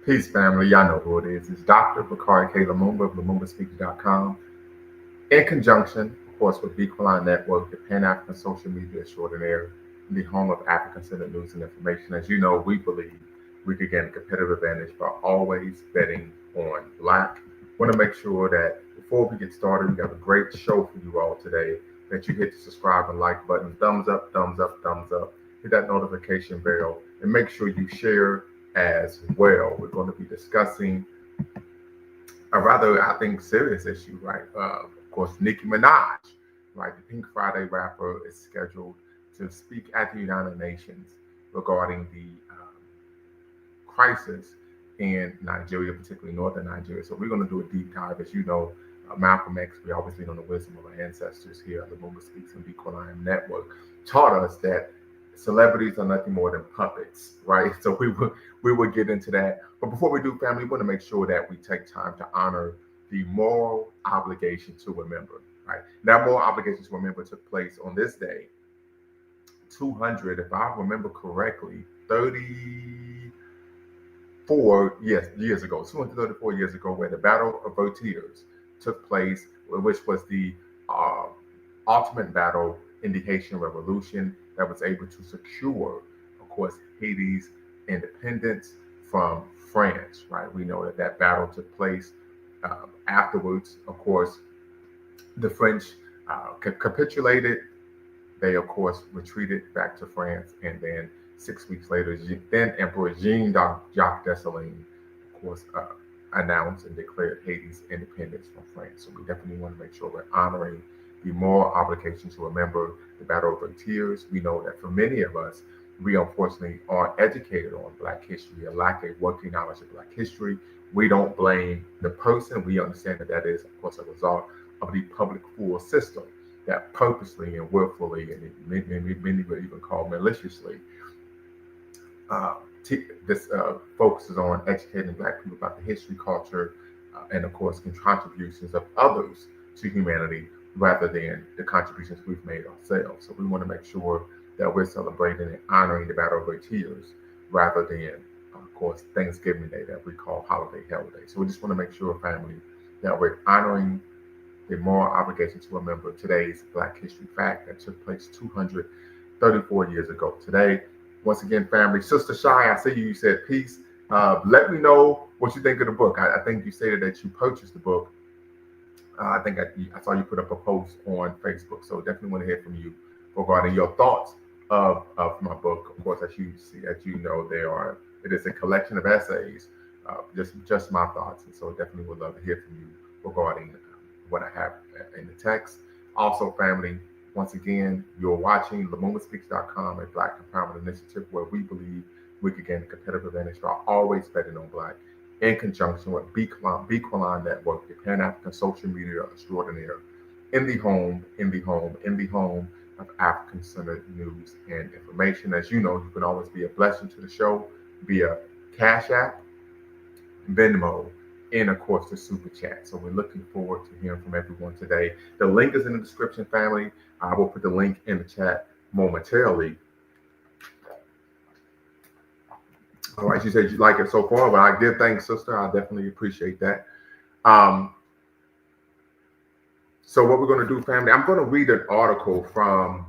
Peace, family. Y'all know who it is. It's Dr. Bakari K. Lumumba of LumumbaSpeaks.com, in conjunction, of course, with Bequaline Network, the Pan African social media extraordinaire, the home of African centered news and information. As you know, we believe we could gain a competitive advantage by always betting on black. Want to make sure that before we get started, we have a great show for you all today. That you hit the subscribe and like button, thumbs up, thumbs up, thumbs up. Hit that notification bell, and make sure you share as well. We're going to be discussing a rather, I think, serious issue, right? Of course, Nicki Minaj, right? The Pink Friday rapper is scheduled to speak at the United Nations regarding the crisis in Nigeria, particularly northern Nigeria. So we're going to do a deep dive. As you know, Malcolm X, we always lean on the wisdom of our ancestors here at the Lumumba Speaks and Bequaline Network, taught us that celebrities are nothing more than puppets, right? So we will get into that. But before we do, family, we want to make sure that we take time to honor the moral obligation to remember, right? That moral obligation to remember took place on this day, 200, if I remember correctly, years ago, 234 years ago, where the Battle of Vertiers took place, which was the uh, ultimate battle in the Haitian Revolution that was able to secure, of course, Haiti's independence from France, right? We know that that battle took place. Afterwards, of course, the French capitulated. They, of course, retreated back to France, and then 6 weeks later, then Emperor Jean-Jacques Dessalines, of course, announced and declared Haiti's independence from France. So we definitely want to make sure we're honoring the moral obligation to remember the Battle of Vertiers. We know that for many of us, we unfortunately aren't educated on Black history, a lack of working knowledge of Black history. We don't blame the person. We understand that that is, of course, a result of the public fool system that purposely and willfully, and many would even call maliciously, uh, this focuses on educating Black people about the history, culture, and of course, the contributions of others to humanity rather than the contributions we've made ourselves. So we want to make sure that we're celebrating and honoring the Battle of Vertiers rather than, of course, Thanksgiving Day that we call holiday holiday. So we just want to make sure, family, that we're honoring the moral obligation to remember today's Black history fact that took place 234 years ago today. Once again, family, Sister Shy, I see you said peace. Let me know what you think of the book. I think you stated that you purchased the book. I think I saw you put up a post on Facebook, so definitely want to hear from you regarding your thoughts of my book. Of course, as you see, as you know, it is a collection of essays, just my thoughts, and so definitely would love to hear from you regarding what I have in the text. Also, family, once again, you're watching LumumbaSpeaks.com, a Black Empowerment Initiative where we believe we could gain a competitive advantage by always betting on Black, in conjunction with Bequaline Network, the Pan African social media extraordinaire, in the home of African centered news and information. As you know, you can always be a blessing to the show via Cash App, Venmo, and of course the super chat. So we're looking forward to hearing from everyone today. The link is in the description, family. I will put the link in the chat momentarily. All right, you said you like it so far, but I did thank sister. I definitely appreciate that. So what we're going to do, family, I'm going to read an article from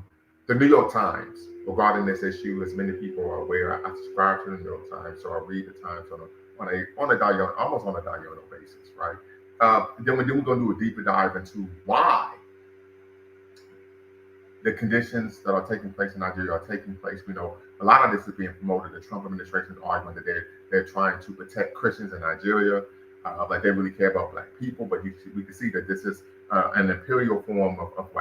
the New York Times regarding this issue. As many people are aware, I subscribe to the New York Times, so I read the Times almost on a diurnal basis, right? Then we're going to do a deeper dive into why the conditions that are taking place in Nigeria are taking place. We know a lot of this is being promoted. The Trump administration is arguing that they're trying to protect Christians in Nigeria, like they really care about Black people. But we can see that this is an imperial form of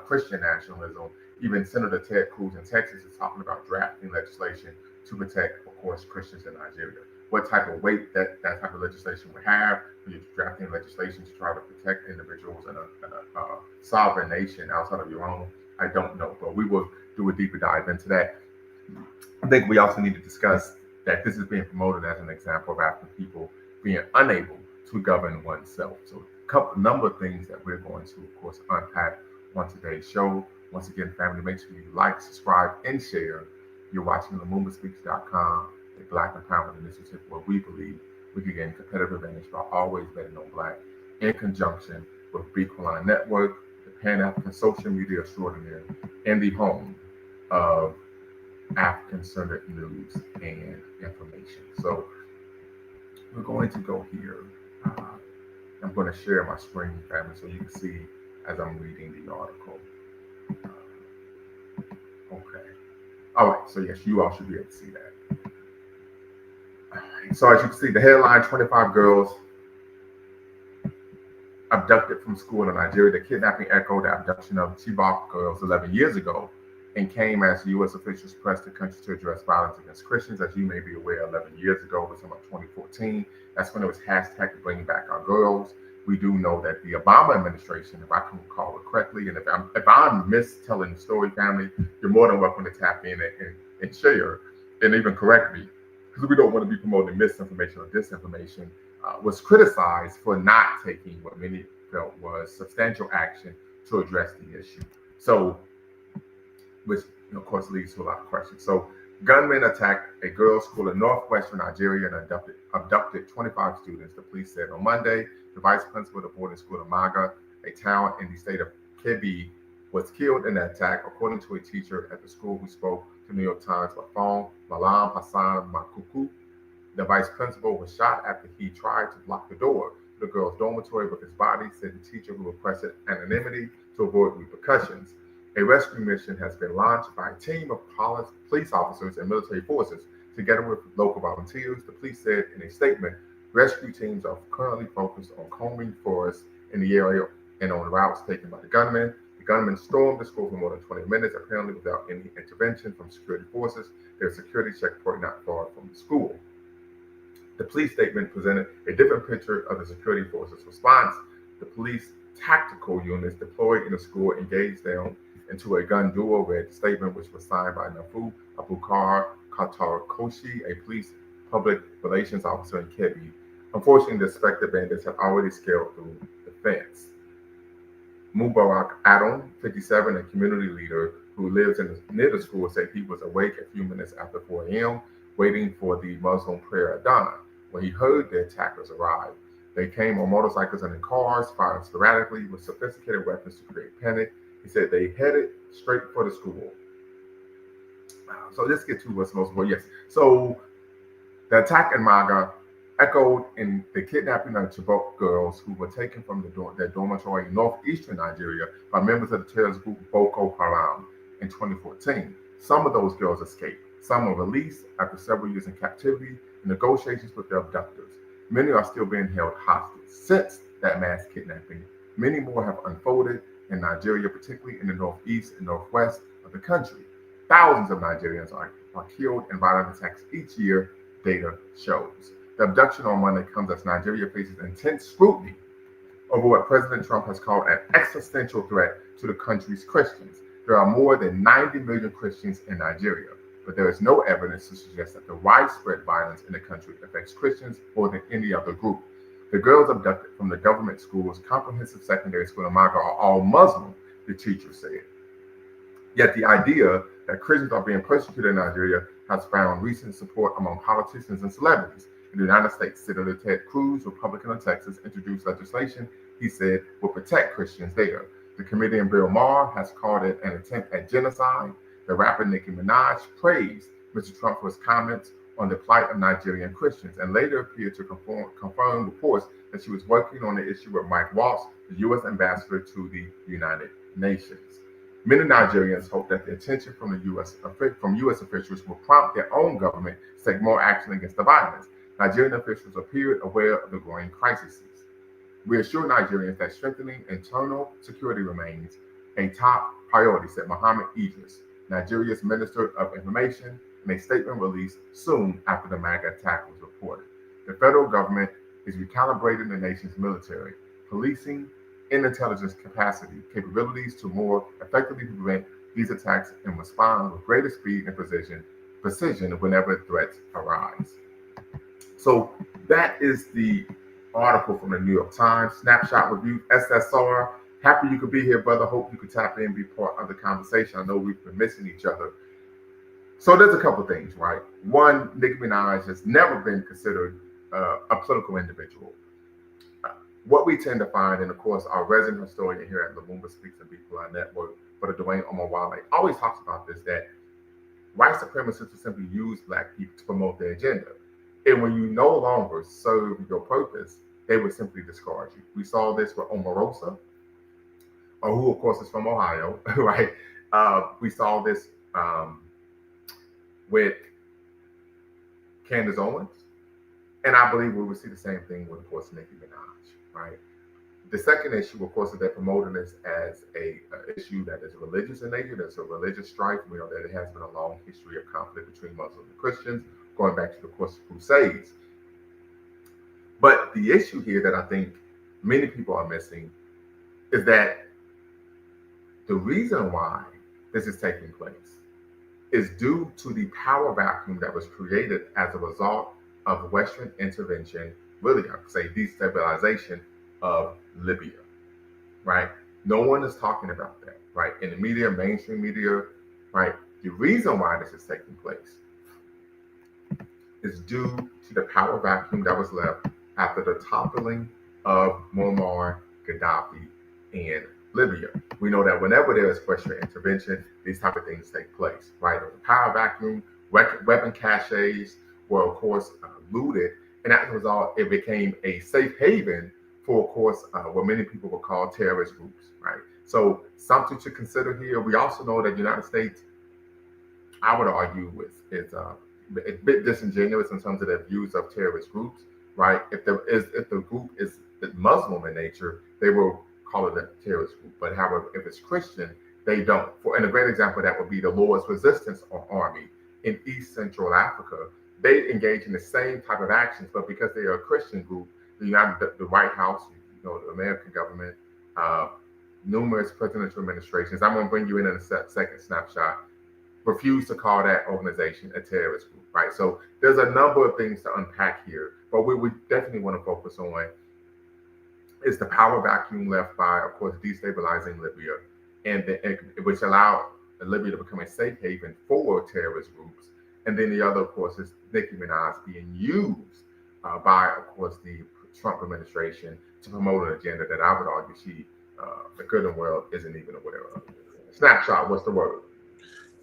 Christian nationalism. Even Senator Ted Cruz in Texas is talking about drafting legislation to protect, of course, Christians in Nigeria. What type of weight that type of legislation would have when you're drafting legislation to try to protect individuals in a sovereign nation outside of your own, I don't know, but we will do a deeper dive into that. I think we also need to discuss that this is being promoted as an example of African people being unable to govern oneself. So a number of things that we're going to, of course, unpack on today's show. Once again, family, make sure you like, subscribe, and share. You're watching LumumbaSpeaks.com, a Black Empowerment Initiative where we believe we could gain competitive advantage by always betting on Black in conjunction with Beacon Network, the Pan-African social media extraordinaire, and the home of African-centered news and information. So we're going to go here. I'm going to share my screen, family, so you can see as I'm reading the article. Okay. All right. So yes, you all should be able to see that. All right. So as you can see, the headline: 25 girls abducted from school in Nigeria. The kidnapping echoed the abduction of Chibok girls 11 years ago and came as U.S. officials pressed the country to address violence against Christians. As you may be aware, 11 years ago, it was about 2014. That's when it was hashtag bringing back our girls. We do know that the Obama administration, if I can recall it correctly, and if I'm mistelling the story, family, you're more than welcome to tap in and share and even correct me, because we don't want to be promoting misinformation or disinformation. Was criticized for not taking what many felt was substantial action to address the issue. So, which of course leads to a lot of questions. So, gunmen attacked a girls' school in northwestern Nigeria and abducted 25 students, the police said on Monday. The vice principal of the boarding school in Maga, a town in the state of Kebbi, was killed in the attack, according to a teacher at the school who spoke to New York Times by phone, Malam Hassan Makuku. The vice principal was shot after he tried to block the door to the girls' dormitory with his body, said the teacher, who requested anonymity to avoid repercussions. A rescue mission has been launched by a team of police officers and military forces, together with local volunteers. The police said in a statement, rescue teams are currently focused on combing forests in the area and on routes taken by the gunmen. The gunmen stormed the school for more than 20 minutes, apparently without any intervention from security forces. There's a security checkpoint not far from the school. The police statement presented a different picture of the security forces' response. The police tactical units deployed in the school engaged them into a gun duel, read the statement, which was signed by Nafu Abukar Katarkoshi, a police public relations officer in Kebbi. Unfortunately, the suspected bandits had already scaled through the fence. Mubarak Adam, 57, a community leader who lives near the school, said he was awake a few minutes after 4 a.m., waiting for the Muslim prayer at dawn. When he heard the attackers arrive, they came on motorcycles and in cars, firing sporadically with sophisticated weapons to create panic. He said they headed straight for the school. So let's get to what's most important. Yes. So the attack in Maga echoed in the kidnapping of Chibok girls who were taken from their dormitory in northeastern Nigeria by members of the terrorist group Boko Haram in 2014. Some of those girls escaped. Some were released after several years in captivity in negotiations with their abductors. Many are still being held hostage. Since that mass kidnapping, many more have unfolded in Nigeria, particularly in the northeast and northwest of the country. Thousands of Nigerians are killed in violent attacks each year, data shows. The abduction on Monday comes as Nigeria faces intense scrutiny over what President Trump has called an existential threat to the country's Christians. There are more than 90 million Christians in Nigeria, but there is no evidence to suggest that the widespread violence in the country affects Christians more than any other group. The girls abducted from the government school's comprehensive secondary school in Maga are all Muslim, the teacher said. Yet the idea that Christians are being persecuted in Nigeria has found recent support among politicians and celebrities. In the United States, Senator Ted Cruz, Republican of Texas, introduced legislation he said will protect Christians there. The comedian Bill Maher has called it an attempt at genocide. The rapper Nicki Minaj praised Mr. Trump for his comments on the plight of Nigerian Christians and later appeared to confirm reports that she was working on the issue with Mike Waltz, the U.S. ambassador to the United Nations. Many Nigerians hope that the attention from U.S. officials will prompt their own government to take more action against the violence. Nigerian officials appeared aware of the growing crises. We assure Nigerians that strengthening internal security remains a top priority, said Mohammed Idris, Nigeria's Minister of Information, in a statement released soon after the MAGA attack was reported. The federal government is recalibrating the nation's military, policing, and intelligence capabilities to more effectively prevent these attacks and respond with greater speed and precision whenever threats arise. So that is the article from the New York Times. Snapshot review, SSR. Happy you could be here, brother. Hope you could tap in and be part of the conversation. I know we've been missing each other. So there's a couple things, right? One, Nicki Minaj has never been considered a political individual. Uh, what we tend to find, and of course, our resident historian here at Lumumba Speaks and People Our Network, Brother Dwayne Omawale, always talks about this, that white supremacists will simply use black people to promote their agenda. And when you no longer serve your purpose, they would simply discard you. We saw this with Omarosa, who of course is from Ohio, right? We saw this with Candace Owens, and I believe we will see the same thing with, of course, Nicki Minaj, right? The second issue, of course, is they're promoting this as a issue that is religious in nature. There's a religious strife. We know that it has been a long history of conflict between Muslims and Christians, going back to the course of Crusades. But the issue here that I think many people are missing is that the reason why this is taking place is due to the power vacuum that was created as a result of Western intervention, really, I could say destabilization of Libya, right? No one is talking about that, right? In the media, mainstream media, right? The reason why this is taking place is due to the power vacuum that was left after the toppling of Muammar Gaddafi in Libya. We know that whenever there is Western intervention, these type of things take place, right? The power vacuum, weapon caches were, of course, looted, and as a result, it became a safe haven for, of course, what many people would call terrorist groups, right? So something to consider here. We also know that the United States, I would argue, is a bit disingenuous in terms of their views of terrorist groups, right? If the group is Muslim in nature, they will call it a terrorist group. But however, if it's Christian, they don't. And a great example of that would be the Lord's Resistance Army in East Central Africa. They engage in the same type of actions, but because they are a Christian group, the White House, the American government, numerous presidential administrations. I'm going to bring you in a second snapshot. Refuse to call that organization a terrorist group, right? So there's a number of things to unpack here, but what we definitely want to focus on is the power vacuum left by, of course, destabilizing Libya, which allowed Libya to become a safe haven for terrorist groups. And then the other, of course, is Nicki Minaj being used by, of course, the Trump administration to promote an agenda that I would argue the good and world, isn't even aware of. Snapshot, what's the word?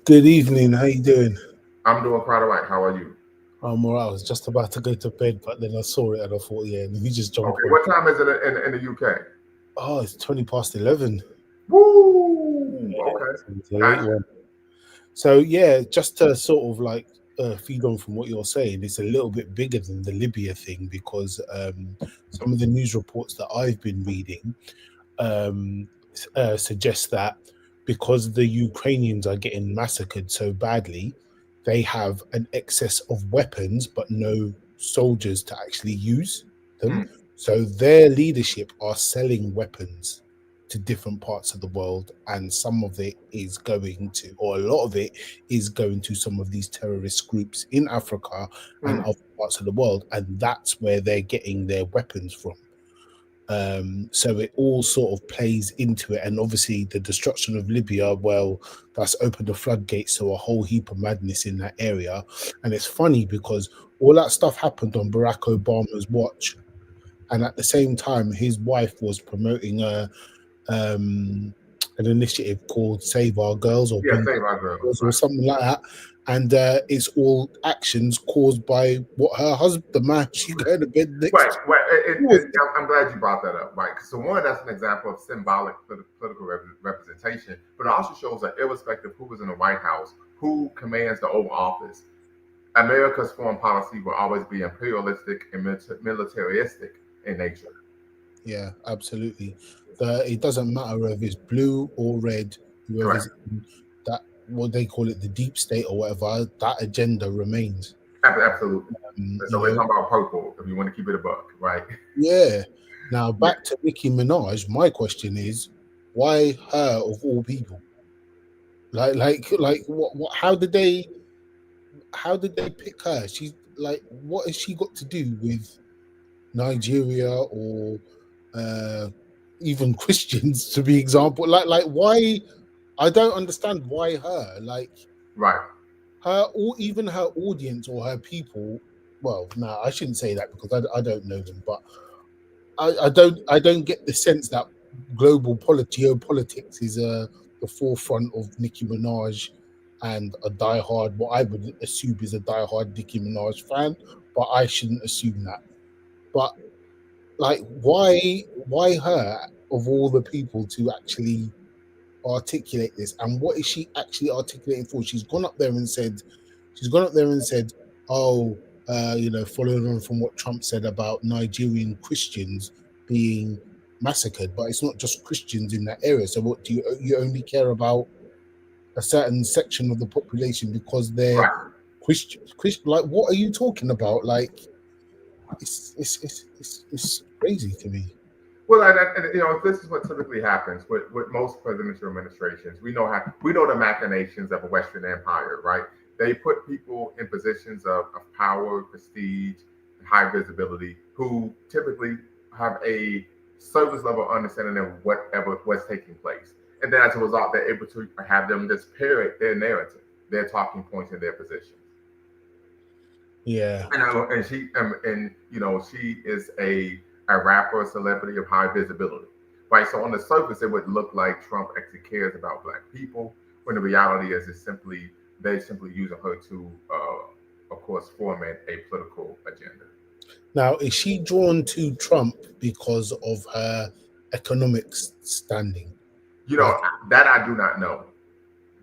Good evening. How you doing? I'm doing quite all right. How are you? I'm alright. I was just about to go to bed, but then I saw it and I thought, yeah, let me just jump Okay, on. what time is it in the UK? Oh, it's 11:20. Woo! Okay, It's a late gotcha. one. So yeah, just to sort of like feed on from what you're saying, it's a little bit bigger than the Libya thing because some of the news reports that I've been reading suggest that because the Ukrainians are getting massacred so badly, they have an excess of weapons but no soldiers to actually use them. Mm, So their leadership are selling weapons to different parts of the world, and some of it is going to, or a lot of it is going to some of these terrorist groups in Africa and mm, other parts of the world, and that's where they're getting their weapons from. So it all sort of plays into it, and obviously the destruction of Libya, well, that's opened the floodgates to a whole heap of madness in that area. And it's funny because all that stuff happened on Barack Obama's watch, and at the same time, his wife was promoting um, an initiative called Save Our Girls or yeah, Bring save our girls, or right? something like that. And it's all actions caused by what her husband, the man she's going to bed Right, next right. to. I'm glad you brought that up, right? So one, that's an example of symbolic political representation, but it also shows that irrespective of who is in the White House, who commands the Oval Office, America's foreign policy will always be imperialistic and militaristic in nature. Yeah, absolutely. It doesn't matter if it's blue or red, whoever's Correct. in that, what they call it, the deep state or whatever, that agenda remains. Absolutely. So You we're know, talking about purple if you want to keep it a buck, right? yeah. Now Yeah. back to Nicki Minaj. My question is, why her of all people? Like, what? How did they pick her? She's like, what has she got to do with Nigeria or uh even Christians, to be example? Like, why? I don't understand why her. Like Right. her, or even her audience or her people. well, no, I shouldn't say that because I don't know them, but I don't get the sense that global geopolitics is the forefront of Nicki Minaj and a diehard, what I would assume is a diehard Nicki Minaj fan, but I shouldn't assume that. But like, why her of all the people to actually articulate this, and what is she actually articulating for? She's gone up there and said, oh, following on from what Trump said about Nigerian Christians being massacred, but it's not just Christians in that area. So what do you only care about a certain section of the population because they're Right. Christian? Like, what are you talking about? Like, it's crazy to me. Well, this is what typically happens with most presidential administrations. We know the machinations of a Western empire, right? They put people in positions of power, prestige, and high visibility, who typically have a surface level understanding of what's taking place, and then as a result, they're able to have them just parrot their narrative, their talking points, and their positions. Yeah. And she is a rapper, a celebrity of high visibility, right? So on the surface, it would look like Trump actually cares about black people, when the reality is they're simply using her to, of course, foment a political agenda. Now, is she drawn to Trump because of her economic standing? You know Like, that I do not know.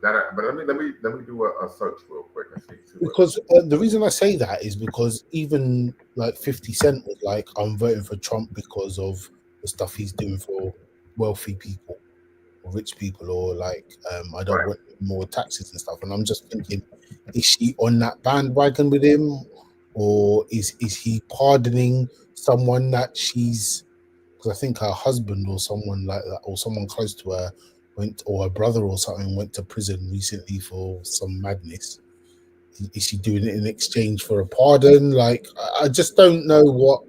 But let me do a search real quick and see what. because the reason I say that is because even like 50 Cent was like, I'm voting for Trump because of the stuff he's doing for wealthy people or rich people, or like, I don't Right. want more taxes and stuff. And I'm just thinking, is she on that bandwagon with him, or is he pardoning someone that she's, because I think her husband or someone like that, or someone close to her went, or her brother or something went to prison recently for some madness. Is she doing it in exchange for a pardon? Like, I just don't know what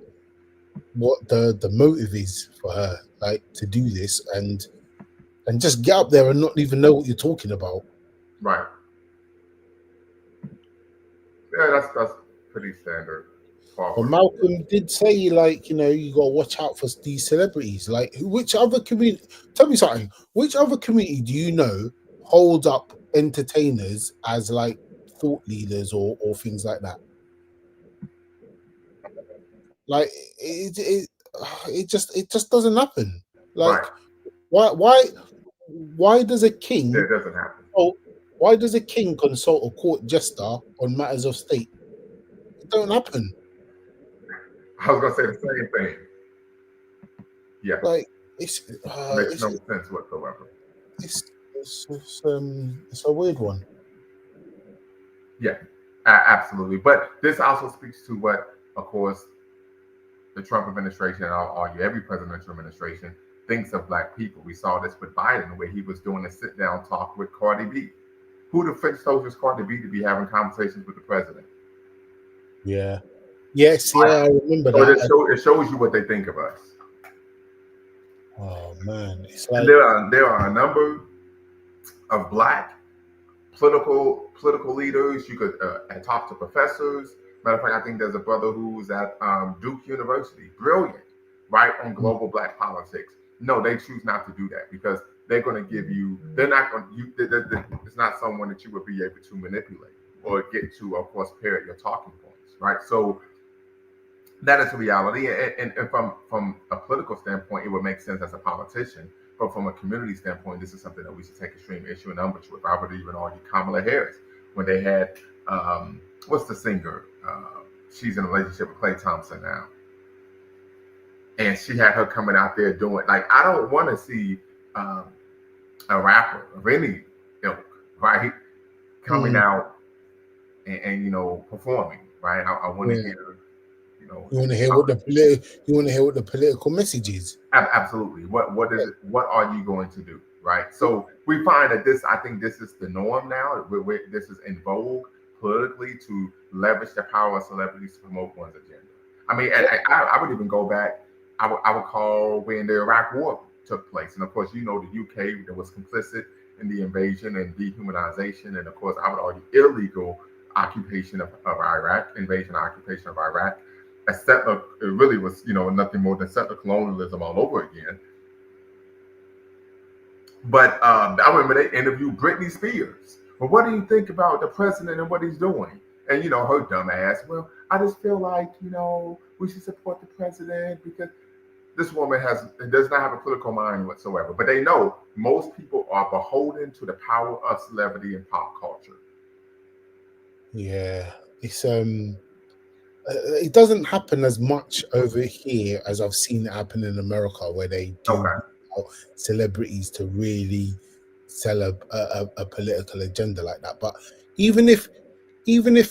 the motive is for her, like, to do this and just get up there and not even know what you're talking about. Right. Yeah, that's pretty standard. But Forward. Malcolm did say, like, you got to watch out for these celebrities. Like, which other community? Tell me something. Which other community do you know holds up entertainers as like thought leaders or things like that? Like, it just doesn't happen. Right. Like, why does a king? That doesn't happen. Oh, why does a king consult a court jester on matters of state? It don't happen. I was gonna say the same thing. Yeah, Like, it's makes no sense whatsoever. it's a weird one. Yeah, absolutely. But this also speaks to what, of course, the Trump administration, and I'll argue every presidential administration, thinks of black people. We saw this with Biden, where he was doing a sit down talk with Cardi B. Who the French soldiers Cardi B to be having conversations with the president? Yeah. Yes, Right. yeah, I remember So that. it shows you what they think of us. Oh man, it's And like, there are a number of black political leaders. You could talk to professors. Matter of fact, I think there's a brother who's at Duke University, brilliant, right, on global black politics. No, they choose not to do that because they're going to give you. They're not going. It's not someone that you would be able to manipulate or get to, of course, parrot your talking points, right? So that is a reality, and from a political standpoint, it would make sense as a politician. But from a community standpoint, this is something that we should take extreme issue and umbrage with. I would even argue Kamala Harris when they had what's the singer? She's in a relationship with Clay Thompson now, and she had her coming out there doing, like, I don't want to see um, a rapper of any ilk, right, coming mm, out and performing, right. I want to yeah. hear, you know, You want to hear what the political message is. Absolutely. What is Yeah. it? What are you going to do? Right. So we find that this. I think this is the norm now. This is in vogue politically to leverage the power of celebrities to promote one's agenda. I mean, and I would even go back. I would call when the Iraq War took place, and of course, the UK that was complicit in the invasion and dehumanization, and of course, I would argue illegal occupation of Iraq, invasion and occupation of Iraq, a settler, it really was, nothing more than settler colonialism all over again. But I remember they interviewed Britney Spears. Well, what do you think about the president and what he's doing? And her dumb ass. Well, I just feel like we should support the president because this woman does not have a political mind whatsoever. But they know most people are beholden to the power of celebrity and pop culture. Yeah, it's it doesn't happen as much over here as I've seen it happen in America, where they do Okay. celebrities to really sell a political agenda like that. But even if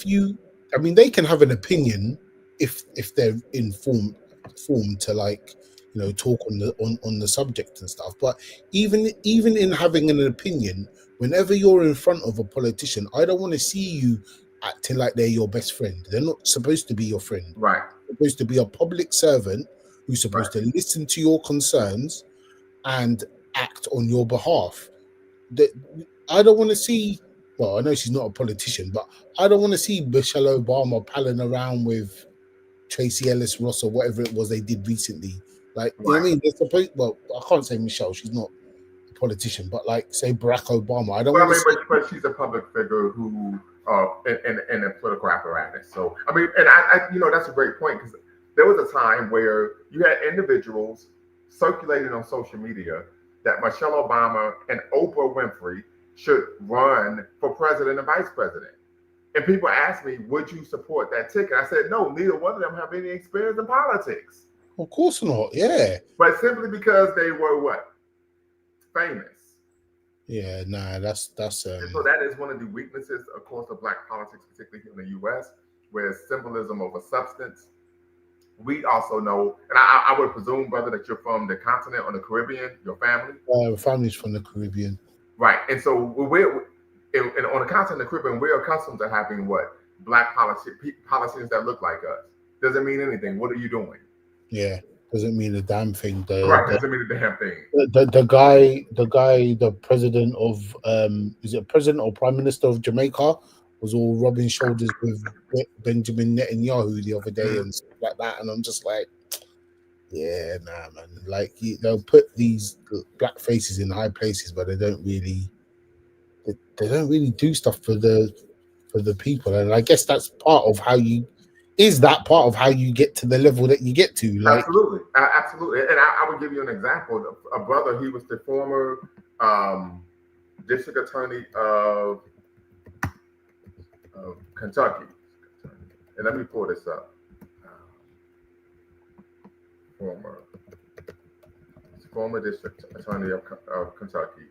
you, I mean, they can have an opinion if they're informed to, like, talk on the subject and stuff. But even in having an opinion, whenever you're in front of a politician, I don't want to see you acting like they're your best friend. They're not supposed to be your friend. Right. They're supposed to be a public servant who's supposed Right. to listen to your concerns and act on your behalf. I don't want to see. Well, I know she's not a politician, but I don't want to see Michelle Obama palling around with Tracy Ellis Ross or whatever it was they did recently. Like, you know what I mean? They're supposed. Well, I can't say Michelle; she's not a politician, but like, say Barack Obama. I don't Well, want I to mean, see. but she's a public figure who, in a political apparatus. So, I mean, and I that's a great point because there was a time where you had individuals circulating on social media that Michelle Obama and Oprah Winfrey should run for president and vice president. And people asked me, would you support that ticket? I said, no, neither one of them have any experience in politics. Of course not. Yeah. But simply because they were what? Famous. Yeah, nah, that's And so that is one of the weaknesses, of course, of black politics, particularly here in the U.S., where symbolism over substance. We also know, and I would presume, brother, that you're from the continent or the Caribbean, your family. Families from the Caribbean. Right. And so on the continent of the Caribbean, we're accustomed to having what? Black politicians that look like us. Doesn't mean anything. What are you doing? Yeah, doesn't mean a damn thing. Right. Doesn't mean a damn thing. The president of is it president or prime minister of Jamaica was all rubbing shoulders with Benjamin Netanyahu the other day and stuff like that, and I'm just like, yeah, nah, man. Like, they'll put these black faces in high places, but they don't really do stuff for the people. And I guess that's part of how you get to the level that you get to. Like, absolutely. And I would give you an example. A brother, he was the former district attorney of Kentucky. And let me pull this up. Former district attorney of Kentucky,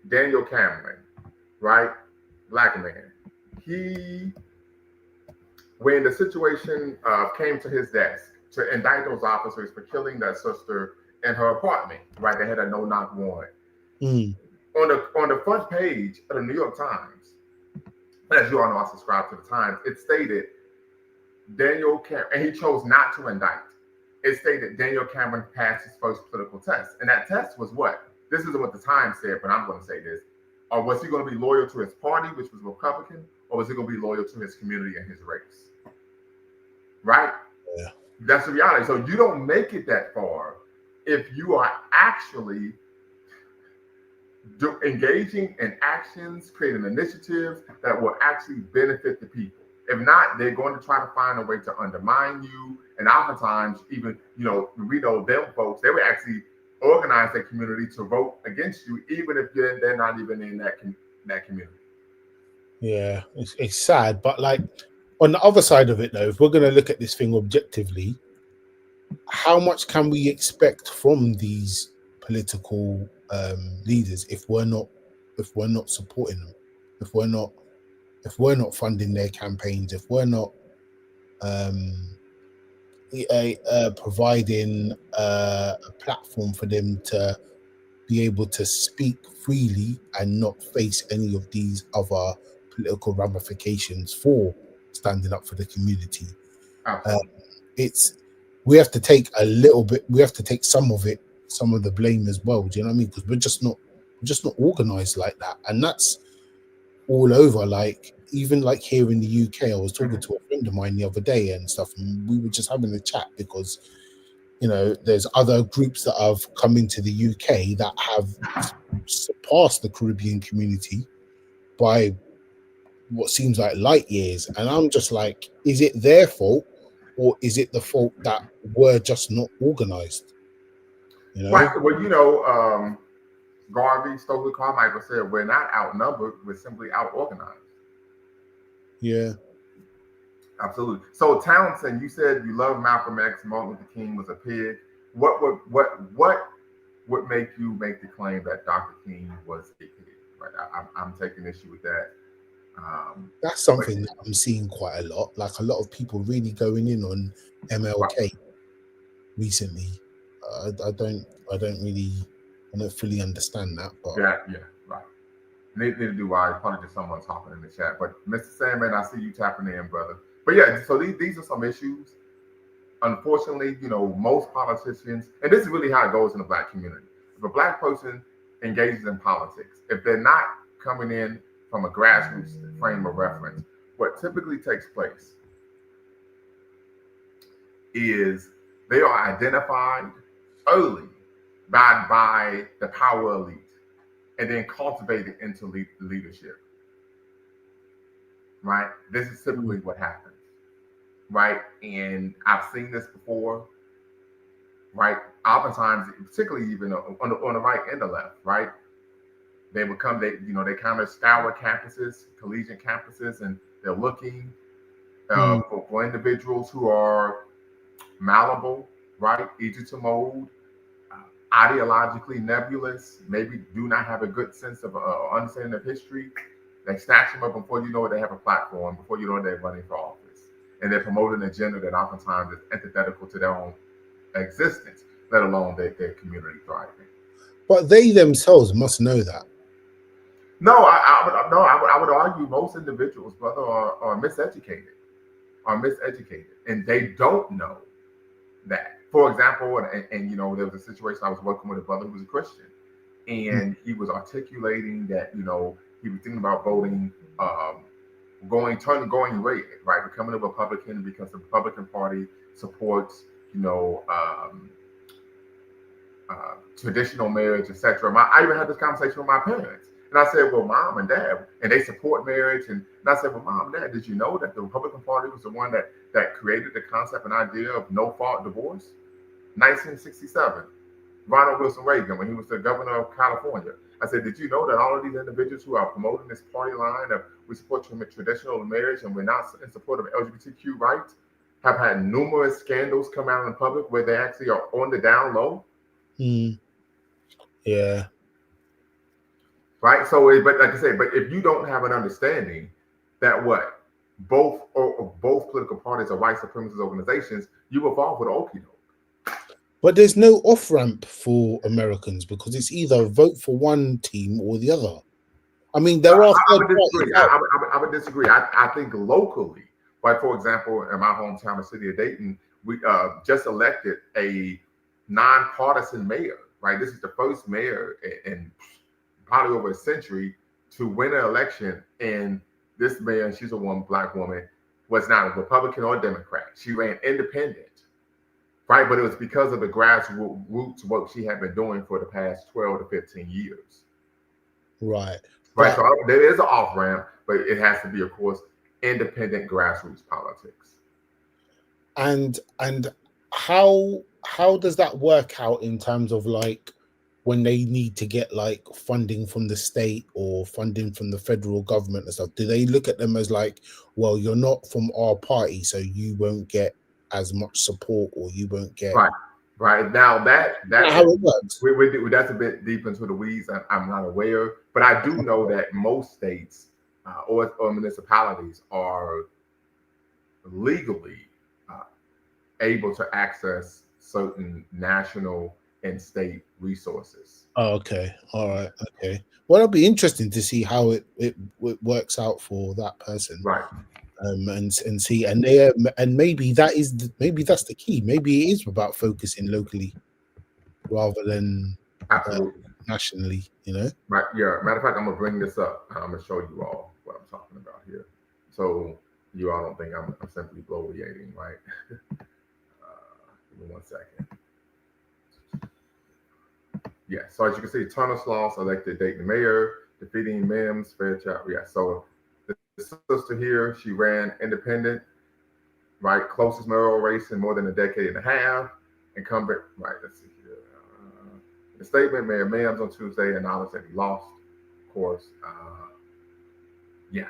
Daniel Cameron, right? Black man. When the situation came to his desk to indict those officers for killing that sister in her apartment, right? They had a no-knock warrant. On the front page of the New York Times, as you all know, I subscribe to the Times. It stated Daniel Cameron, and he chose not to indict. It stated Daniel Cameron passed his first political test, and that test was what? This isn't what the Times said, but I'm going to say this. Or was he going to be loyal to his party, which was Republican, or was he going to be loyal to his community and his race? Right? Yeah. That's the reality. So you don't make it that far if you are actually engaging in actions, creating initiatives that will actually benefit the people. If not, they're going to try to find a way to undermine you. And oftentimes, even, we know them folks, they would actually organize their community to vote against you, even if they're not even in that community. Yeah, it's sad. But, like, on the other side of it, though, if we're going to look at this thing objectively, how much can we expect from these political leaders if we're not supporting them, if we're not funding their campaigns, if we're not providing a platform for them to be able to speak freely and not face any of these other political ramifications for standing up for the community? We have to take some of the blame as well. Do you know what I mean? Because we're just not organized like that, and that's all over. Like, even like here in the UK, I was talking to a friend of mine the other day and stuff, and we were just having a chat because there's other groups that have come into the UK that have surpassed the Caribbean community by what seems like light years, and I'm just like, is it their fault or is it the fault that we're just not organized? Right. Well, Garvey Stokely Carmichael said, "We're not outnumbered; we're simply outorganized." Yeah. Absolutely. So Townsend, you said you love Malcolm X. Martin Luther King was a pig. What would make you make the claim that Dr. King was a pig? Right. I'm taking issue with that. That's But something that I'm seeing quite a lot. Like a lot of people really going in on right, MLK recently. I don't fully understand that, but yeah, right. Neither do I. Probably just someone talking in the chat. But Mr. Sandman, I see you tapping in, brother. But yeah, so these are some issues. Unfortunately, most politicians, and this is really how it goes in the black community. If a black person engages in politics, if they're not coming in from a grassroots frame of reference, what typically takes place is they are identified early by the power elite and then cultivated into leadership, right? This is typically what happens, right? And I've seen this before, right? Oftentimes, particularly even on the right and the left, right? They kind of scour campuses, collegiate campuses, and they're looking for individuals who are malleable, right? Easy to mold, ideologically nebulous, maybe do not have a good sense of understanding of history. They snatch them up before you know it, they have a platform, before you know it, they're running for office. And they're promoting an agenda that oftentimes is antithetical to their own existence, let alone their community thriving. but they themselves must know that. No, I would argue most individuals, brother, are miseducated, and they don't know that. For example, and there was a situation I was working with a brother who was a Christian, and he was articulating that he was thinking about voting, going red, right, becoming a Republican because the Republican Party supports traditional marriage, etc. I even had this conversation with my parents. And I said, well, mom and dad, and they support marriage. And I said, well, mom and dad, did you know that the Republican Party was the one that created the concept and idea of no fault divorce? 1967, Ronald Wilson Reagan, when he was the governor of California. I said, did you know that all of these individuals who are promoting this party line of we support traditional marriage and we're not in support of LGBTQ rights have had numerous scandals come out in the public where they actually are on the down low? Yeah. Right. So, but like I said, but if you don't have an understanding that both political parties are white supremacist organizations, you will fall for the okie doke. But there's no off ramp for Americans because it's either vote for one team or the other. I mean, there are I third would disagree. parties. I would disagree. I think locally, like for example, in my hometown, the city of Dayton, we just elected a nonpartisan mayor. Right. This is the first mayor in probably over a century to win an election. And this mayor, she's a black woman, was not a Republican or Democrat. She ran independent. Right. But it was because of the grassroots work she had been doing for the past 12 to 15 years. Right. Right. So there is an off ramp, but it has to be, of course, independent grassroots politics. And how does that work out in terms of like when they need to get like funding from the state or funding from the federal government and stuff? Do they look at them as like, well, you're not from our party, so you won't get as much support or you won't get right now that's how it works? That's a bit deep into the weeds. I'm not aware, but I do know that most states or municipalities are legally able to access certain national and state resources. Oh, okay. All right. Okay. Well, it'll be interesting to see how it works out for that person. Right. And see, and maybe that's the key. Maybe it is about focusing locally rather than absolutely nationally. Right. Yeah. Matter of fact, I'm gonna bring this up. I'm gonna show you all what I'm talking about here. So you all don't think I'm simply bloviating, right? Give me 1 second. Yeah, so as you can see, Stanislaus elected Dayton mayor, defeating Mims Fairchild. Yeah, so the sister here, she ran independent, right? Closest mayoral race in more than a decade and a half. Incumbent, right? Let's see here. The statement, Mayor Mims on Tuesday acknowledged that he lost, of course. Yeah.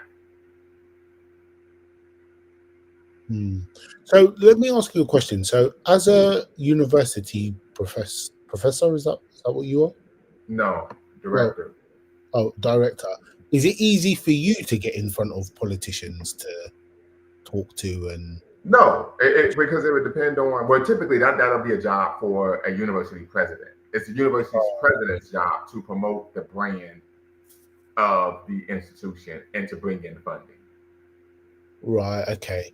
So let me ask you a question. So, as a university professor, is that what you are? No, Well, director. director. Is it easy for you to get in front of politicians to talk to and? No, because it would depend on, well, typically that'll be a job for a university president. It's the university's president's job to promote the brand of the institution and to bring in funding. Right. Okay.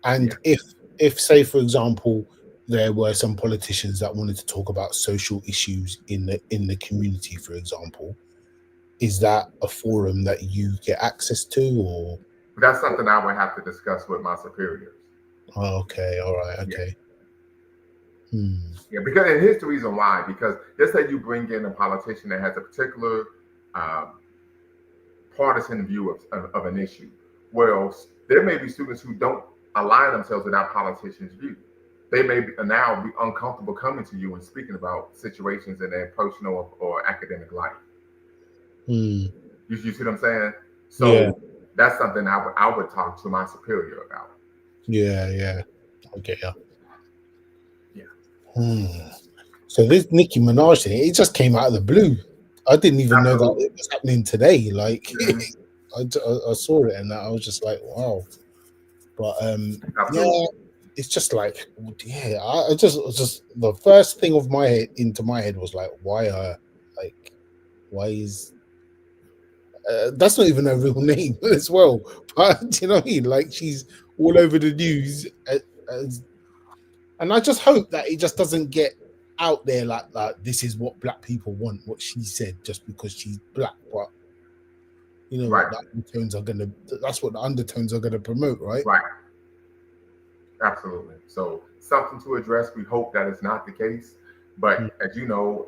Yeah. And if say for example there were some politicians that wanted to talk about social issues in the community, for example, is that a forum that you get access to, or? That's something I would have to discuss with my superiors. Oh, okay, all right, Yeah. okay. Yeah, because and here's the reason why. Because let's say you bring in a politician that has a particular um, partisan view of an issue. Well, there may be students who don't align themselves with that politician's view. They may now be uncomfortable coming to you and speaking about situations in their personal or academic life. You see what I'm saying? Yeah, So that's something I would talk to my superior about. yeah. Okay, yeah. Yeah. So this Nicki Minaj thing, it just came out of the blue. I didn't even know that Absolutely. it was happening today. Like, Hmm. I saw it and I was just like, wow. But yeah, Absolutely. it's just like, yeah. I just the first thing of my head into my head was like, why her? Like, why is that's not even her real name as well? But you know what I mean? Like, she's all over the news, as, and I just hope that it just doesn't get out there like this is what black people want, what she said, just because she's black. But you know what Right. the undertones are gonna. That's what the undertones are gonna promote, right? Right. Absolutely. So something to address. We hope that is not the case. Mm. But as you know,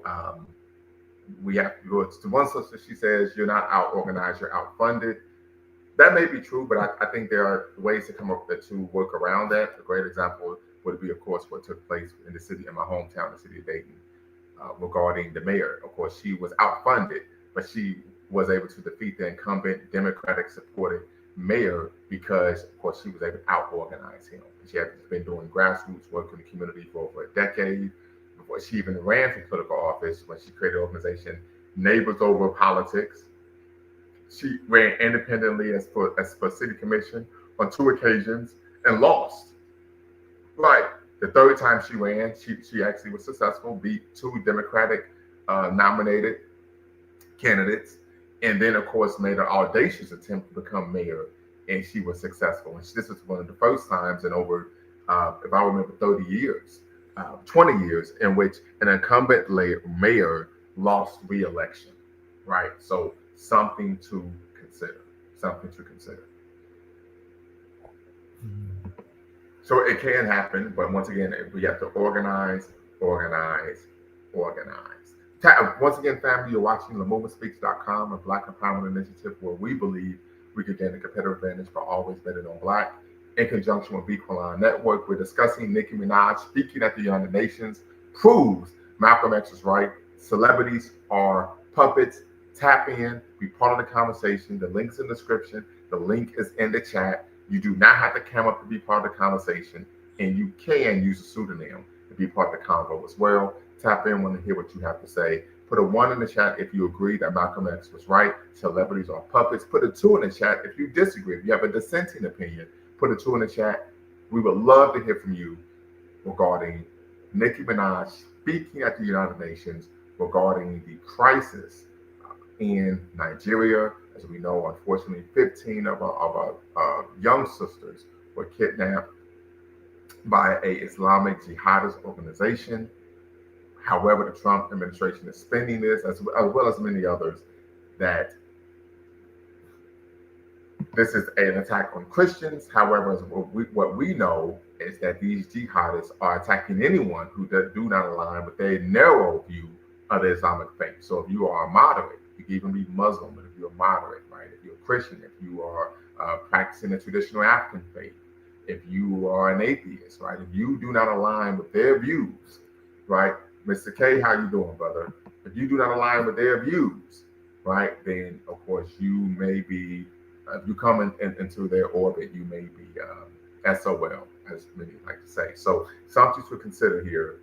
we have to go to one sister. She says you're not out organized, you're out funded. That may be true, but I think there are ways to come up with to work around that. A great example would be, of course, what took place in the city, in my hometown, the city of Dayton, regarding the mayor. Of course, she was outfunded, but she was able to defeat the incumbent Democratic supported mayor because, of course, she was able to out organize him. She had been doing grassroots work in the community for over a decade before she even ran for political office when she created an organization, Neighbors Over Politics. She ran independently as for city commission on 2 occasions and lost. Right. The third time she ran, she actually was successful, beat two Democratic nominated candidates, and then, of course, made an audacious attempt to become mayor, and she was successful. And this was one of the first times in over, if I remember, 30 years, 20 years, in which an incumbent mayor lost re-election. Right. So something to consider. Something to consider. So it can happen, but once again, we have to organize, organize, organize. Once again, family, you're watching themovementspeaks.com, a Black Empowerment Initiative where we believe we could gain a competitive advantage for always betting on Black. In conjunction with Bequaline Network, we're discussing Nicki Minaj speaking at the United Nations proves Malcolm X is right. Celebrities are puppets. Tap in, be part of the conversation. The link's in the description. The link is in the chat. You do not have to come up to be part of the conversation, and you can use a pseudonym to be part of the convo as well. Tap in when to hear what you have to say. Put a 1 in the chat if you agree that Malcolm X was right. Celebrities are puppets. Put a 2 in the chat if you disagree. If you have a dissenting opinion, put a 2 in the chat. We would love to hear from you regarding Nicki Minaj speaking at the United Nations regarding the crisis in Nigeria. As we know, unfortunately, 15 of our young sisters were kidnapped by a Islamic jihadist organization. However, the Trump administration is spending this, as well as many others, that this is an attack on Christians. However, what we know is that these jihadists are attacking anyone who do not align with their narrow view of the Islamic faith. So if you are a moderate, you can even be Muslim, but if you're moderate, right? If you're a Christian, if you are practicing the traditional African faith, if you are an atheist, right? If you do not align with their views, right? Mr. K, how you doing, brother? If you do not align with their views, right, then of course you may be, if you come into their orbit, you may be SOL, as many like to say. So something to consider here.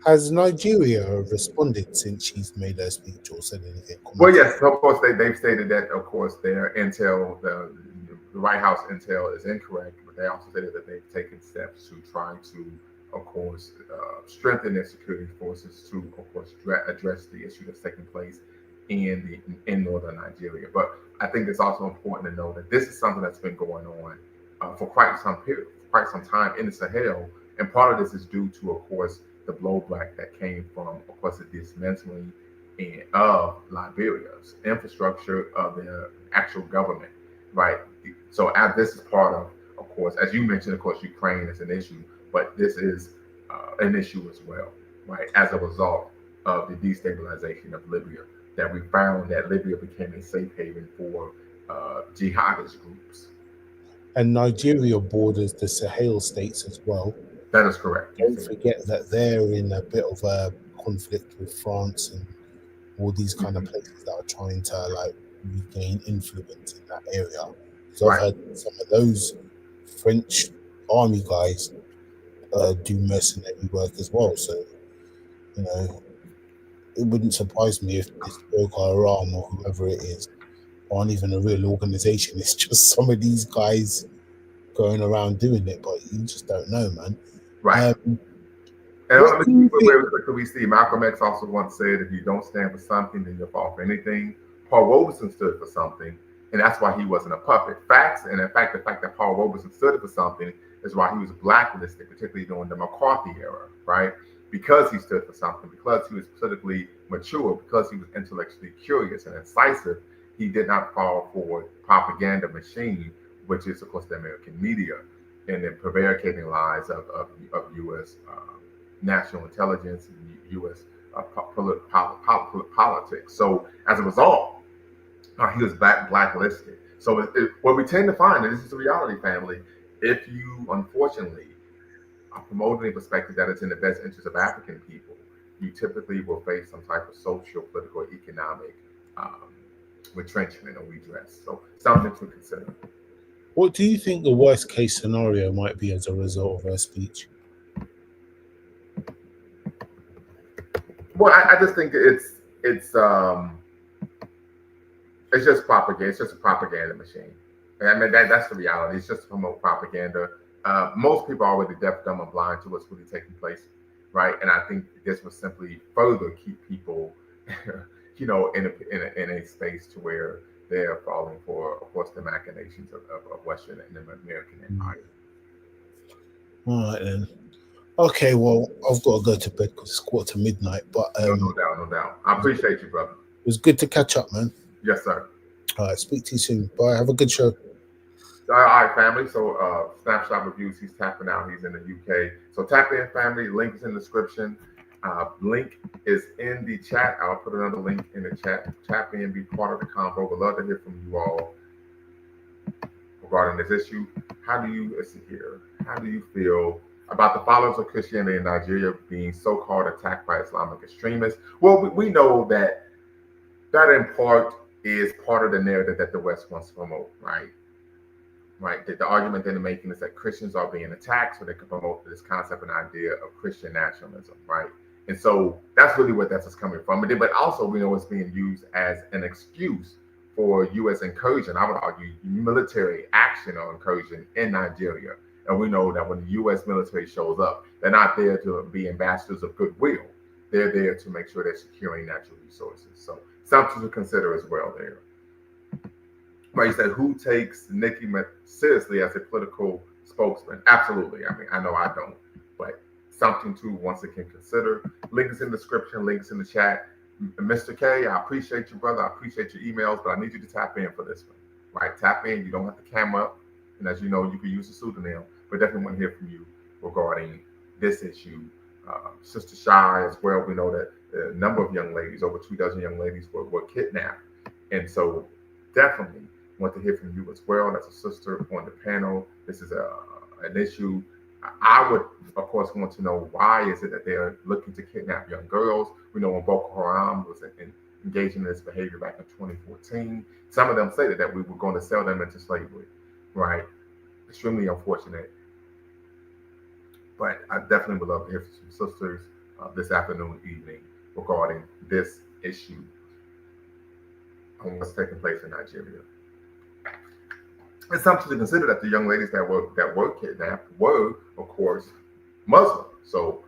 Has Nigeria responded since she's made her speech or said anything? Well, Commented? yes, of course they've stated that, of course, their intel, the White House intel is incorrect, but they also stated that they've taken steps to try to, of course, strengthen their security forces to, of course, address the issue that's taking place in northern Nigeria. But I think it's also important to know that this is something that's been going on for quite some period, quite some time in the Sahel, and part of this is due to, of course, the blowback that came from, of course, the dismantling of Liberia's infrastructure of their actual government, right? So as this is part of course, as you mentioned, of course, Ukraine is an issue, but this is an issue as well, right? As a result of the destabilization of Libya, that we found that Libya became a safe haven for jihadist groups. And Nigeria borders the Sahel states as well. That is correct. Don't forget that they're in a bit of a conflict with France and all these kind of places that are trying to like regain influence in that area. So I've Right. heard some of those French army guys do mercenary work as well. So, you know, it wouldn't surprise me if this Boko Haram or whoever it is aren't even a real organization. It's just some of these guys going around doing it, but you just don't know, man. Right. And What let do me you think? we see Malcolm X also once said, if you don't stand for something, then you'll fall for anything. Paul Robeson stood for something, and that's why he wasn't a puppet. Facts, and in fact, the fact that Paul Robeson stood for something is why he was blacklisted, particularly during the McCarthy era, right? Because he stood for something, because he was politically mature, because he was intellectually curious and incisive, he did not fall for propaganda machine, which is, of course, the American media, and the prevaricating lies of U.S. National intelligence and U.S. Politics. So as a result, he was blacklisted. So what we tend to find, and this is a reality, family, if you unfortunately are promoting a perspective that is in the best interest of African people, you typically will face some type of social, political, economic retrenchment or redress. So something to consider. What do you think the worst case scenario might be as a result of her speech? Well, I just think it's just propaganda. It's just a propaganda machine. And I mean that's the reality. It's just to promote propaganda. Most people are already deaf, dumb, and blind to what's really taking place, right? And I think this will simply further keep people, in a space to where they're falling for, of course, the machinations of Western and American empire. All right then. Okay, well, I've got to go to bed because it's 1:45. But No doubt, no doubt. I appreciate you, brother. it was good to catch up, man. Yes, sir. All right, speak to you soon. Bye. Have a good show. All right, family. So, Snapshot Reviews, he's tapping out. He's in the UK. So, tap in, family. Link is in the description. Link is in the chat. I'll put another link in the chat. Tap in, be part of the convo. We'd love to hear from you all regarding this issue. How do you feel about the followers of Christianity in Nigeria being so-called attacked by Islamic extremists? Well, we know that in part is part of the narrative that the West wants to promote, right? Right. The argument that they're making is that Christians are being attacked, so they can promote this concept and idea of Christian nationalism, right? And so that's really what that's coming from. But also, we know it's being used as an excuse for U.S. incursion. I would argue military action or incursion in Nigeria. And we know that when the U.S. military shows up, they're not there to be ambassadors of goodwill. They're there to make sure they're securing natural resources. So something to consider as well there. Right, you said, who takes Nicki seriously as a political spokesman? Absolutely. I mean, I know I don't, but something to once again consider. Link is in the description, links in the chat. Mr. K, I appreciate you, brother. I appreciate your emails, but I need you to tap in for this one. right? Tap in. You don't have to cam up, and as you know, you can use a pseudonym. But definitely want to hear from you regarding this issue. Sister Shy as well. We know that a number of young ladies, over 2 dozen young ladies, were kidnapped, and so definitely want to hear from you as well. As a sister on the panel, this is an issue. I would, of course, want to know why is it that they're looking to kidnap young girls. We know when Boko Haram was engaging in this behavior back in 2014, some of them stated that we were going to sell them into slavery, right? Extremely unfortunate. But I definitely would love to hear from some sisters this afternoon, evening, regarding this issue on what's taking place in Nigeria. It's something to consider that the young ladies that were kidnapped were, of course, Muslim. So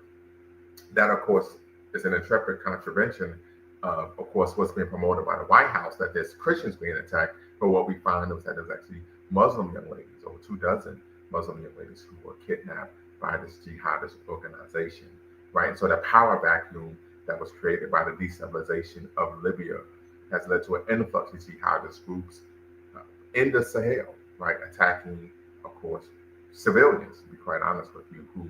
that, of course, is an intrepid contravention of course, what's being promoted by the White House, that there's Christians being attacked. But what we find is that there's actually Muslim young ladies, over 2 dozen Muslim young ladies who were kidnapped by this jihadist organization, right? And so that power vacuum that was created by the destabilization of Libya has led to an influx of jihadist groups in the Sahel, right? Attacking, of course, civilians, to be quite honest with you, who,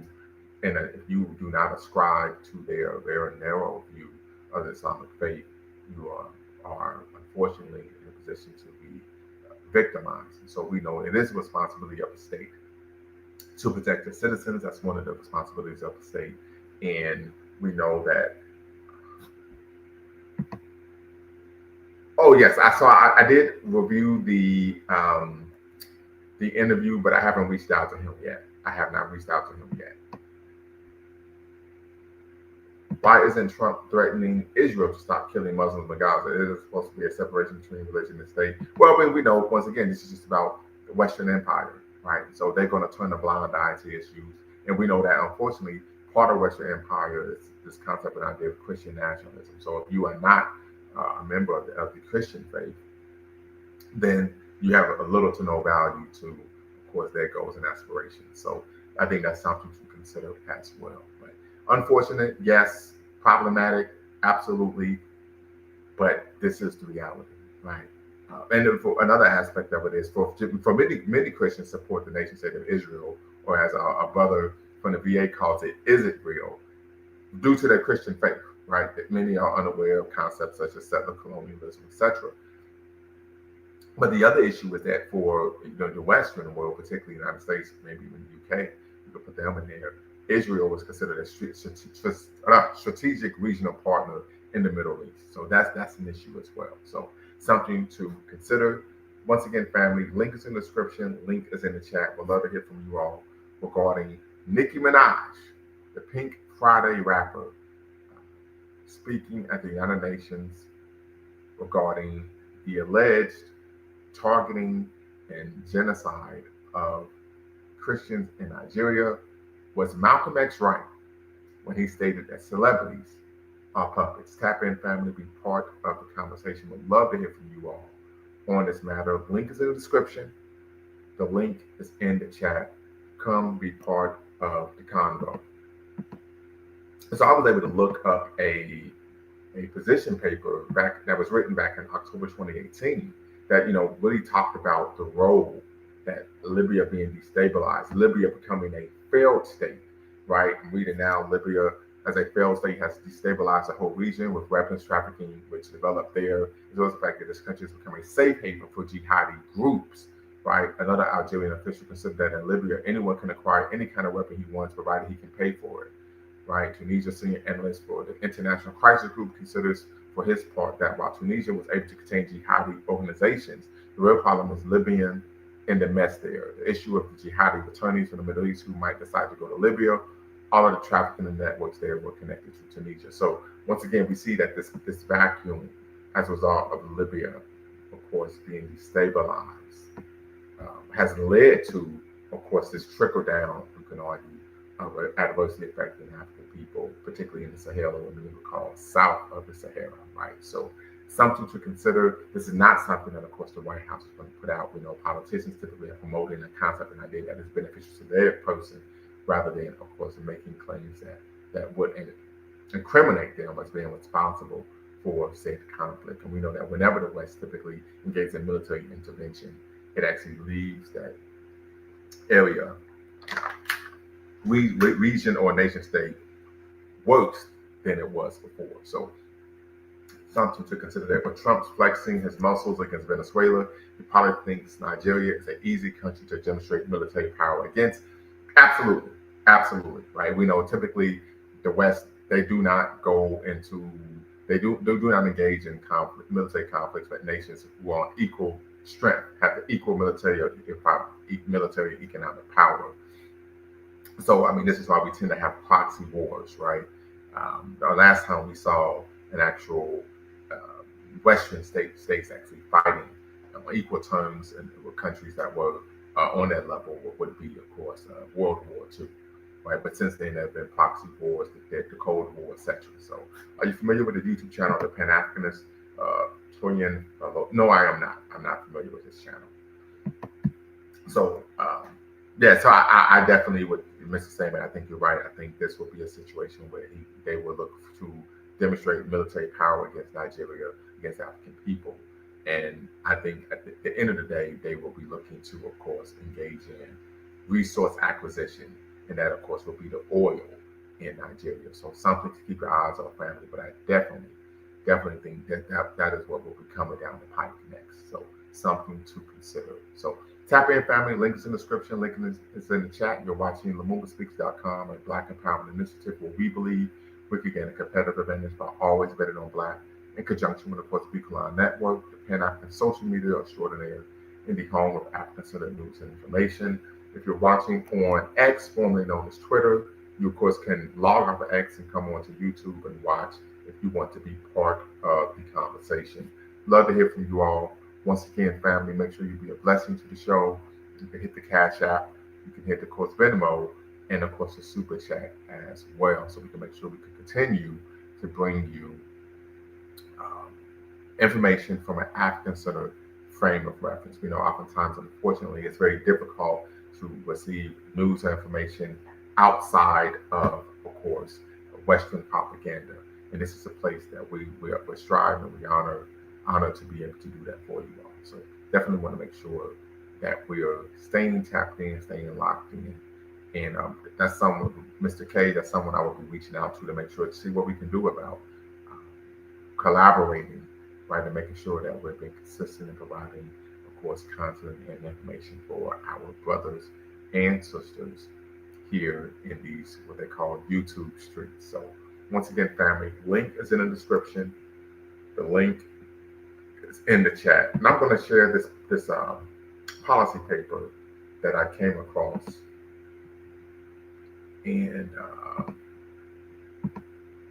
and if you do not ascribe to their very narrow view of the Islamic faith, you are unfortunately in a position to be victimized. And so we know it is a responsibility of the state to protect the citizens. That's one of the responsibilities of the state. And we know that. Oh yes, I did review the interview, but I haven't reached out to him yet. I have not reached out to him yet. Why isn't Trump threatening Israel to stop killing Muslims in Gaza? It is supposed to be a separation between religion and state. Well, I mean, we know, once again, this is just about the Western Empire, right? So they're going to turn a blind eye to issues. And we know that, unfortunately, part of Western Empire is this concept and idea of Christian nationalism. So if you are not a member of the Christian faith, then you have a little to no value to, of course, their goals and aspirations. So I think that's something to consider as well. But unfortunate, yes. Problematic, absolutely. But this is the reality, right? And for another aspect of it is for many Christians support the nation state of Israel, or as our brother from the VA calls it, is it real? Due to their Christian faith, right? That many are unaware of concepts such as settler colonialism, etc. But the other issue is that for the Western world, particularly the United States, maybe even the UK, you could put them in there. Israel was considered a strategic regional partner in the Middle East. So that's an issue as well. So something to consider. Once again, family, link is in the description. Link is in the chat. We'd love to hear from you all regarding Nicki Minaj, the Pink Friday rapper, speaking at the United Nations regarding the alleged targeting and genocide of Christians in Nigeria. Was Malcolm X right when he stated that celebrities are puppets? Tap in, family, be part of the conversation. We'd love to hear from you all on this matter. Link is in the description. The link is in the chat. Come be part of the convo. So I was able to look up a position paper that was written back in October 2018 that really talked about the role that Libya being destabilized, Libya becoming a failed state, right? I'm reading now, Libya as a failed state has destabilized the whole region with weapons trafficking, which developed there, as well as the fact that this country has become a safe haven for jihadi groups, right? Another Algerian official considered that in Libya, anyone can acquire any kind of weapon he wants, provided he can pay for it, right? Tunisia senior analyst for the International Crisis Group considers, for his part, that while Tunisia was able to contain jihadi organizations, the real problem was Libyan in the mess there. The issue of the jihadi returnees from the Middle East who might decide to go to Libya, all of the trafficking and networks there were connected to Tunisia. So once again, we see that this vacuum as a result of Libya, of course, being destabilized, has led to, of course, this trickle down, you can argue, adversely affecting African people, particularly in the Sahel, or what we would call south of the Sahara, right? So something to consider. This is not something that, of course, the White House is going to put out. We know politicians typically are promoting a concept and idea that is beneficial to their person, rather than, of course, making claims that would incriminate them as being responsible for said conflict. And we know that whenever the West typically engages in military intervention, it actually leaves that area, region or nation state worse than it was before. So something to consider there. But Trump's flexing his muscles against Venezuela. He probably thinks Nigeria is an easy country to demonstrate military power against. Absolutely, absolutely, right? We know typically the West, they do not go into they do not engage in conflict, military conflicts with nations who are on equal strength, have the equal military economic power. So I mean, this is why we tend to have proxy wars, right? The last time we saw an actual Western states actually fighting on equal terms and with countries that were on that level would be, of course, World War II, right? But since then, there have been proxy wars, the Cold War, etc. So, are you familiar with the YouTube channel, the Pan Africanist Torian Fellow? No, I am not. I'm not familiar with this channel. So, yeah, so I definitely would, Mr. Saman, I think you're right. I think this will be a situation where they will look to demonstrate military power against Nigeria, against African people. And I think at the end of the day, they will be looking to, of course, engage in resource acquisition. And that, of course, will be the oil in Nigeria. So something to keep your eyes on, family. But I definitely think that is what will be coming down the pike next. So something to consider. So tap in, family. Link is in the description. Link is in the chat. You're watching LumumbaSpeaks.com, a Black Empowerment Initiative where we believe we could gain a competitive advantage by always betting on Black in conjunction with the Puerto Rico Line Network, the Pan African social media extraordinaire, in the home of African-centered news and information. If you're watching on X, formerly known as Twitter, you of course can log off of X and come onto YouTube and watch if you want to be part of the conversation. Love to hear from you all. Once again, family, make sure you be a blessing to the show. You can hit the Cash App, you can hit the course Venmo, and of course the Super Chat as well, so we can make sure we can continue to bring you information from an African-centered frame of reference. We know oftentimes, unfortunately, it's very difficult to receive news and information outside of course, Western propaganda. And this is a place that we're striving and we honor to be able to do that for you all. So definitely want to make sure that we are staying tapped in, staying locked in. And that's someone, Mr. K, that's someone I will be reaching out to make sure to see what we can do about collaborating, right, and making sure that we're being consistent in providing, of course, content and information for our brothers and sisters here in these, what they call YouTube streets. So once again, family, link is in the description. The link is in the chat. And I'm going to share this policy paper that I came across. And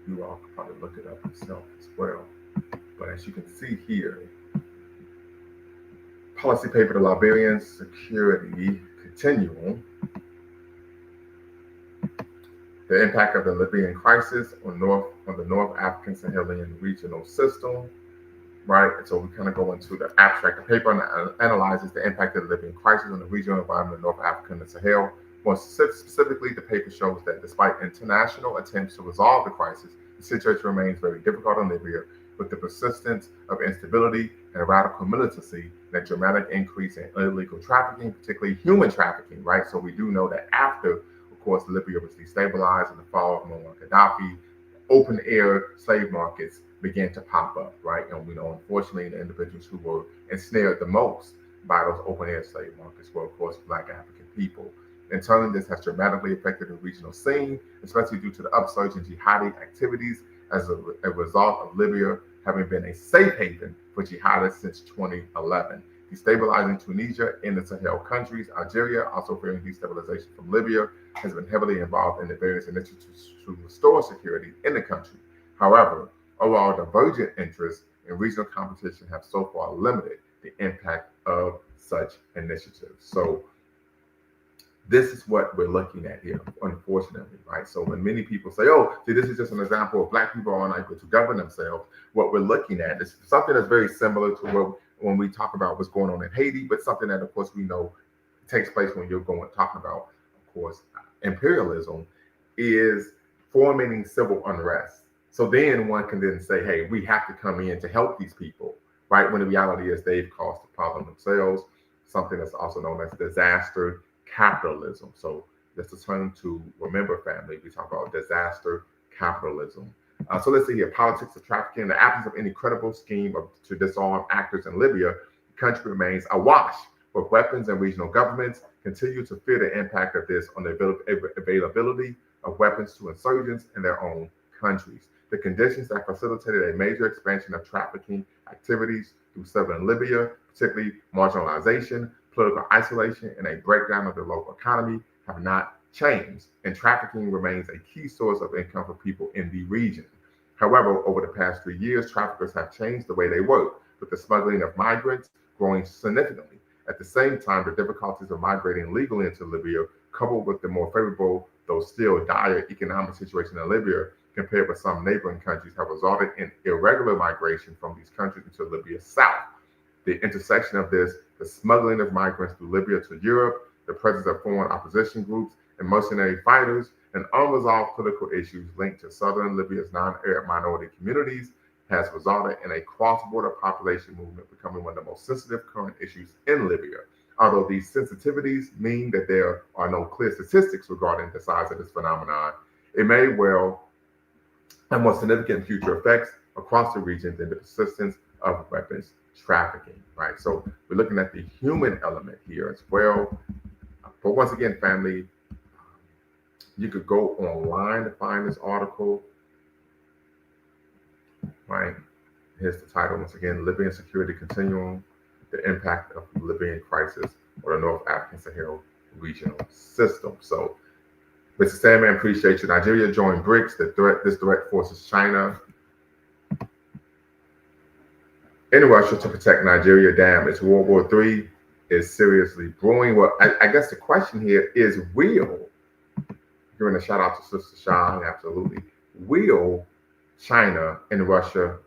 you all can probably look it up yourself as well. But as you can see here, policy paper, the Liberian Security Continuum, the impact of the Libyan crisis on the North African Sahelian regional system, right? And so we kind of go into the abstract. The paper analyzes the impact of the Libyan crisis on the regional environment of North Africa and the Sahel. More specifically, the paper shows that despite international attempts to resolve the crisis, the situation remains very difficult in Libya, with the persistence of instability and radical militancy and a dramatic increase in illegal trafficking, particularly human trafficking, right? So we do know that after, of course, Libya was destabilized in the fall of Muammar Gaddafi, open air slave markets began to pop up, right? And we know, unfortunately, the individuals who were ensnared the most by those open air slave markets were, of course, Black African people. In turn, this has dramatically affected the regional scene, especially due to the upsurge in jihadi activities as a result of Libya having been a safe haven for jihadists since 2011. Destabilizing Tunisia and the Sahel countries, Algeria, also fearing destabilization from Libya, has been heavily involved in the various initiatives to restore security in the country. However, overall divergent interests in regional competition have so far limited the impact of such initiatives. So this is what we're looking at here, unfortunately, right? So when many people say, oh, see, this is just an example of Black people are unable to govern themselves, what we're looking at is something that's very similar to when we talk about what's going on in Haiti, but something that, of course, we know takes place when you're talking about, of course, imperialism, is fomenting civil unrest. So then one can then say, hey, we have to come in to help these people, right? When the reality is they've caused the problem themselves. something that's also known as disaster capitalism. So that's a term to remember, family. We talk about disaster capitalism. So let's see here. Politics of trafficking. In the absence of any credible scheme to disarm actors in Libya, the country remains awash with weapons, and regional governments continue to fear the impact of this on the availability of weapons to insurgents in their own countries. The conditions that facilitated a major expansion of trafficking activities through southern Libya, particularly marginalization, political isolation, and a breakdown of the local economy, have not changed, and trafficking remains a key source of income for people in the region. However, over the past 3 years, traffickers have changed the way they work, with the smuggling of migrants growing significantly. At the same time, the difficulties of migrating legally into Libya, coupled with the more favorable, though still dire, economic situation in Libya compared with some neighboring countries, have resulted in irregular migration from these countries into Libya's south. The intersection of this, the smuggling of migrants through Libya to Europe, the presence of foreign opposition groups and mercenary fighters, and unresolved political issues linked to southern Libya's non-Arab minority communities has resulted in a cross-border population movement becoming one of the most sensitive current issues in Libya. Although these sensitivities mean that there are no clear statistics regarding the size of this phenomenon, it may well have more significant future effects across the region than the persistence of weapons trafficking, right? So we're looking at the human element here as well. But once again, family, you could go online to find this article, right? Here's the title once again: Libyan Security Continuum, the Impact of the Libyan Crisis or the North African Sahel Regional System. So, Mr. Sandman, appreciate you. Nigeria joined BRICS. This threat forces China in Russia to protect Nigeria. Damn, it's World War III is seriously brewing. Well, I guess the question here is, giving a shout out to Sister Shah, absolutely, will China and Russia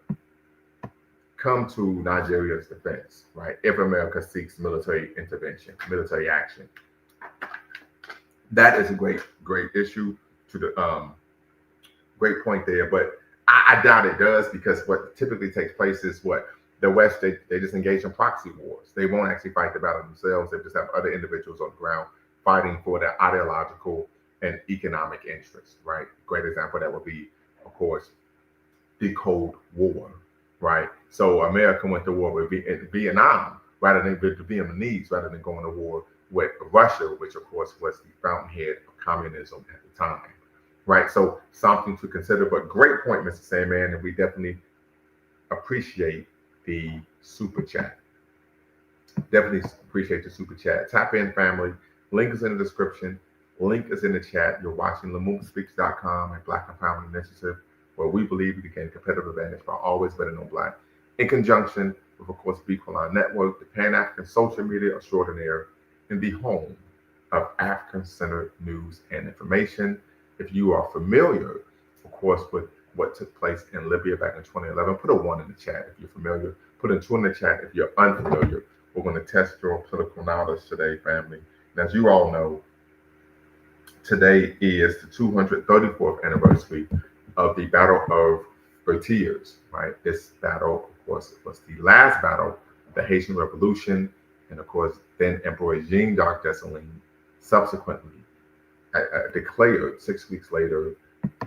come to Nigeria's defense, right? If America seeks military intervention, military action. That is a great issue to the great point there, but I doubt it does, because what typically takes place is what the West, they just engage in proxy wars. They won't actually fight the battle themselves. They just have other individuals on the ground fighting for their ideological and economic interests, right? Great example that would be, of course, the Cold War, right? So America went to war with Vietnam rather than with the Vietnamese, rather than going to war with Russia, which of course was the fountainhead of communism at the time, right? So something to consider. But great point, Mr. Sandman, and we definitely appreciate the super chat. Definitely appreciate the super chat. Tap in, family. Link is in the description. Link is in the chat. You're watching LaMoonSpeaks.com and Black Empowerment Initiative, where we believe we can gain competitive advantage by always betting on Black, in conjunction with, of course, Beacon Network, the Pan-African social media extraordinaire, and the home of African-centered news and information. If you are familiar, of course, with what took place in Libya back in 2011, put a 1 in the chat if you're familiar. Put a 2 in the chat if you're unfamiliar. We're going to test your political knowledge today, family. And as you all know, today is the 234th anniversary of the Battle of Vertiers, right? This battle, of course, was the last battle of the Haitian Revolution, and of course, then Emperor Jean-Jacques Dessalines subsequently declared 6 weeks later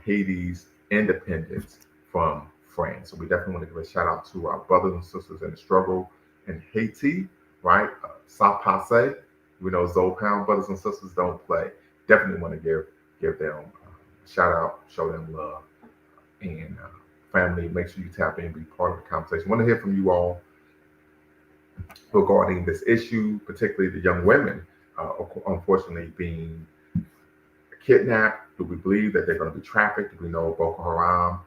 Haiti's independence from France. So we definitely want to give a shout out to our brothers and sisters in the struggle in Haiti, right? Sans passe. We know Zopound brothers and sisters don't play. Definitely want to give them a shout out, show them love, and family. Make sure you tap in, be part of the conversation. Want to hear from you all regarding this issue, particularly the young women, unfortunately being kidnapped. Do we believe that they're going to be trafficked? Do we know Boko Haram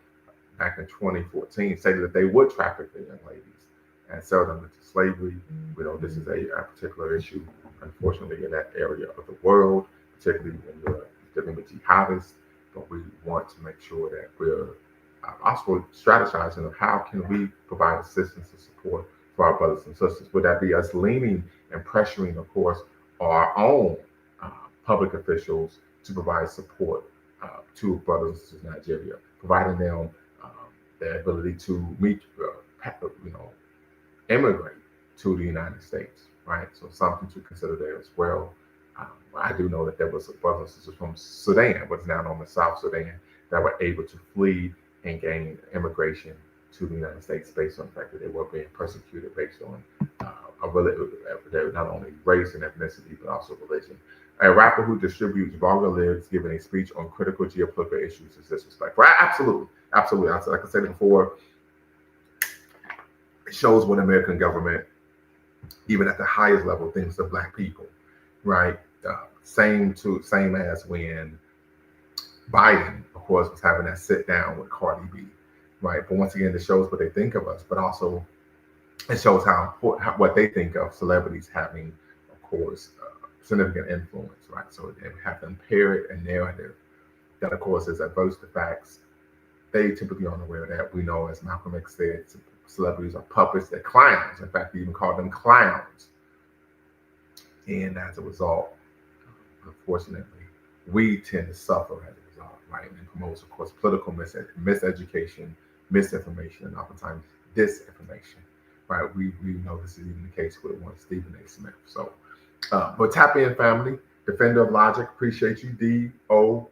back in 2014 stated that they would traffic the young ladies and sell them into slavery? We know this is a particular issue, unfortunately, in that area of the world, particularly when you're dealing with jihadists. But we want to make sure that we're also strategizing of how can we provide assistance and support for our brothers and sisters. Would that be us leaning and pressuring, of course, our own public officials to provide support to brothers and sisters in Nigeria, providing them the ability to immigrate to the United States, right? So something to consider there as well. I do know that there was brothers and sisters from Sudan, what's now known as South Sudan, that were able to flee and gain immigration to the United States based on the fact that they were being persecuted based on not only race and ethnicity, but also religion. A rapper who distributes vulgar lyrics giving a speech on critical geopolitical issues is disrespectful. Absolutely. Absolutely. Like I said before, it shows what American government, even at the highest level, thinks of Black people, right? Same as when Biden, of course, was having that sit down with Cardi B, right? But once again, it shows what they think of us, but also it shows what they think of celebrities having, of course, significant influence, right? So they have to impair a narrative that, of course, is adverse to facts. They typically aren't aware of that. We know, as Malcolm X said, celebrities are puppets, they're clowns. In fact, we even call them clowns. And as a result, unfortunately, we tend to suffer as a result, right? And it promotes, of course, political miseducation, misinformation, and oftentimes disinformation, right? We know this is even the case with one Stephen A. Smith. So, but tap in, family. Defender of Logic, appreciate you, DOL,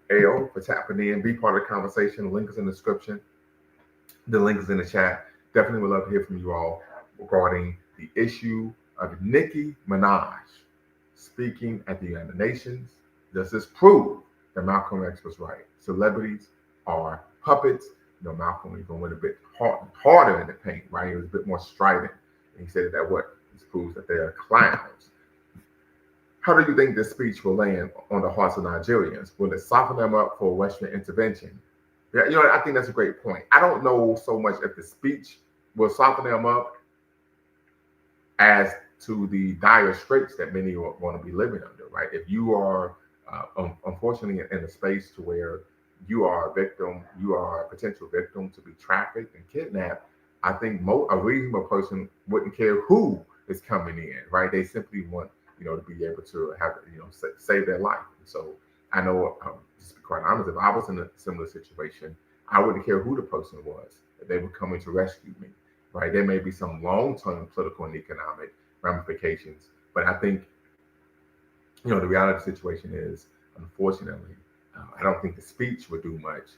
for tapping in. Be part of the conversation. The link is in the description. The link is in the chat. Definitely would love to hear from you all regarding the issue of Nicki Minaj speaking at the United Nations. Does this prove that Malcolm X was right? Celebrities are puppets. You know, Malcolm even went a bit harder in the paint, right? He was a bit more strident. And he said that this proves that they are clowns. How do you think this speech will land on the hearts of Nigerians? Will it soften them up for Western intervention? Yeah, I think that's a great point. I don't know so much if the speech will soften them up as to the dire straits that many want to be living under, right? If you are, unfortunately, in a space to where you are a victim, you are a potential victim to be trafficked and kidnapped, I think a reasonable person wouldn't care who is coming in, right? They simply want, to be able to have, save their life. And so I know, just to be quite honest, if I was in a similar situation, I wouldn't care who the person was. If they were coming to rescue me, right? There may be some long-term political and economic ramifications, but I think, the reality of the situation is, unfortunately, I don't think the speech would do much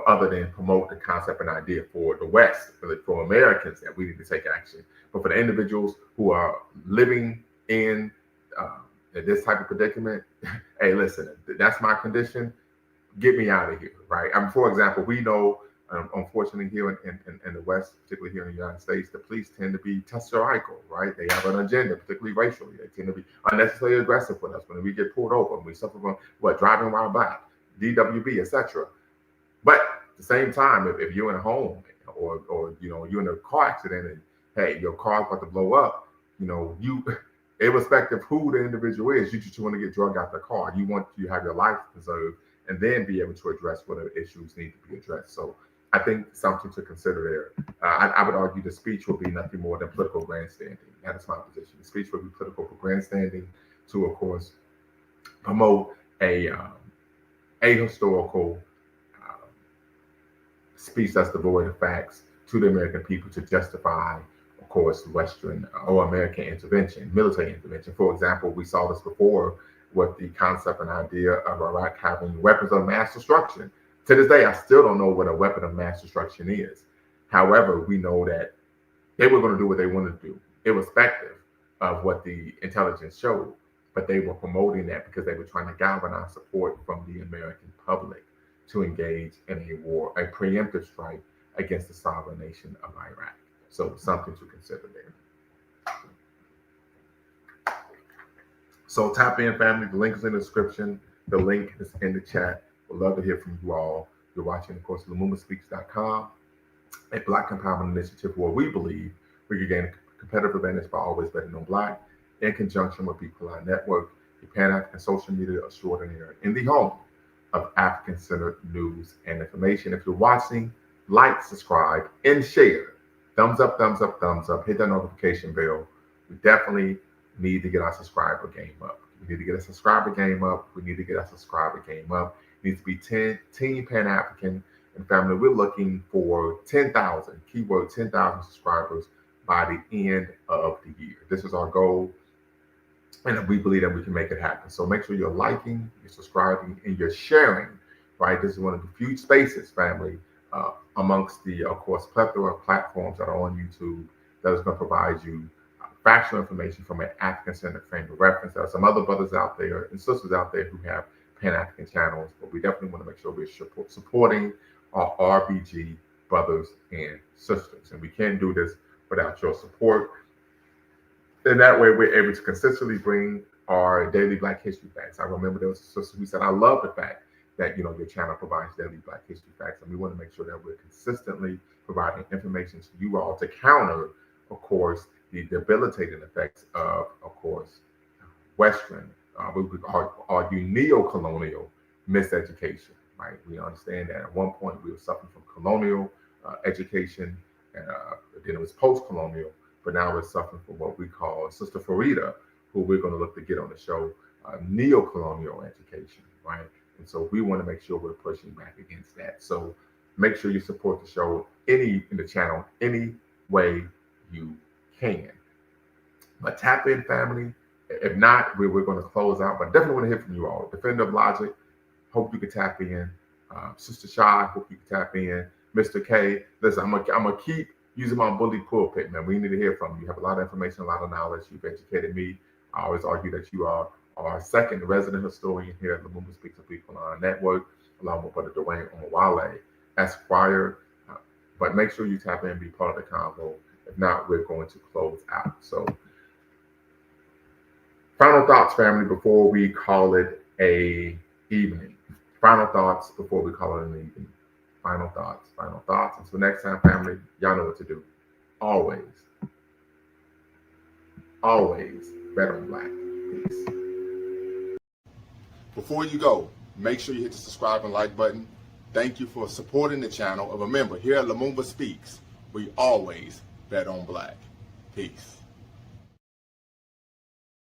other than promote the concept and idea for the West, for Americans, that we need to take action. But for the individuals who are living in this type of predicament, hey, listen, that's my condition. Get me out of here, right? For example, we know, unfortunately, here in the West, particularly here in the United States, the police tend to be tyrannical, right? They have an agenda, particularly racially. They tend to be unnecessarily aggressive with us when we get pulled over and we suffer from driving while black, DWB, etc. But at the same time, if you're in a home or you're in a car accident and hey, your car's about to blow up, you irrespective of who the individual is, you just want to get drugged out the car. You want to have your life preserved and then be able to address whatever issues need to be addressed. So I think something to consider there. I would argue the speech will be nothing more than political grandstanding. That is my position. The speech will be political for grandstanding to, of course, promote a historical speech that's devoid of facts to the American people to justify, of course, Western or American intervention, military intervention. For example, we saw this before with the concept and idea of Iraq having weapons of mass destruction. To this day, I still don't know what a weapon of mass destruction is. However, we know that they were going to do what they wanted to do, irrespective of what the intelligence showed. But they were promoting that because they were trying to galvanize support from the American public to engage in a war, a preemptive strike against the sovereign nation of Iraq. So something to consider there. So tap in, family. The link is in the description. The link is in the chat. We'd love to hear from you all. You're watching, of course, LumumaSpeaks.com, a Black Empowerment Initiative where we believe we can gain a competitive advantage by always betting on Black in conjunction with People Line Network, the Pan-African social media extraordinaire in the home of African-centered news and information. If you're watching, like, subscribe, and share. Thumbs up, thumbs up, thumbs up. Hit that notification bell. We definitely need to get our subscriber game up. We need to get a subscriber game up. We need to get our subscriber game up. It needs to be 10 Team Pan-African and family. We're looking for 10,000, keyword 10,000 subscribers by the end of the year. This is our goal. and we believe that we can make it happen. So make sure you're liking, you're subscribing, and you're sharing. Right, this is one of the few spaces, family, amongst the, of course, plethora of platforms that are on YouTube that is going to provide you factual information from an African-centered frame of reference. There are some other brothers out there and sisters out there who have Pan-African channels, but we definitely want to make sure we're supporting our RBG brothers and sisters, and we can't do this without your support. Then that way we're able to consistently bring our daily Black History facts. I remember there was a sister who said, I love the fact that your channel provides daily Black History facts. And we want to make sure that we're consistently providing information to you all to counter, of course, the debilitating effects of course, Western, we would argue neo-colonial miseducation, right? We understand that at one point we were suffering from colonial education, and then it was post-colonial, but now we're suffering from what we call Sister Farida, who we're going to look to get on the show, neo-colonial education, right? And so we want to make sure we're pushing back against that. So make sure you support the show in the channel any way you can. But tap in, family. If not, we're going to close out. But definitely want to hear from you all. Defender of Logic, hope you can tap in. Sister Shy, hope you can tap in. Mr. K, listen, I'm gonna keep using my bully pulpit, man. We need to hear from you. You have a lot of information, a lot of knowledge. You've educated me. I always argue that you are our second resident historian here at Lumumba Speaks to People on our network, along with Brother Dwayne Omawale, Esquire. But make sure you tap in and be part of the convo. If not, we're going to close out. So, final thoughts, family, before we call it a evening. Final thoughts before we call it an evening. Final thoughts, final thoughts. Until next time, family, y'all know what to do. Always, always bet on Black. Peace. Before you go, make sure you hit the subscribe and like button. Thank you for supporting the channel. And remember, here at Lumumba Speaks, we always bet on Black. Peace.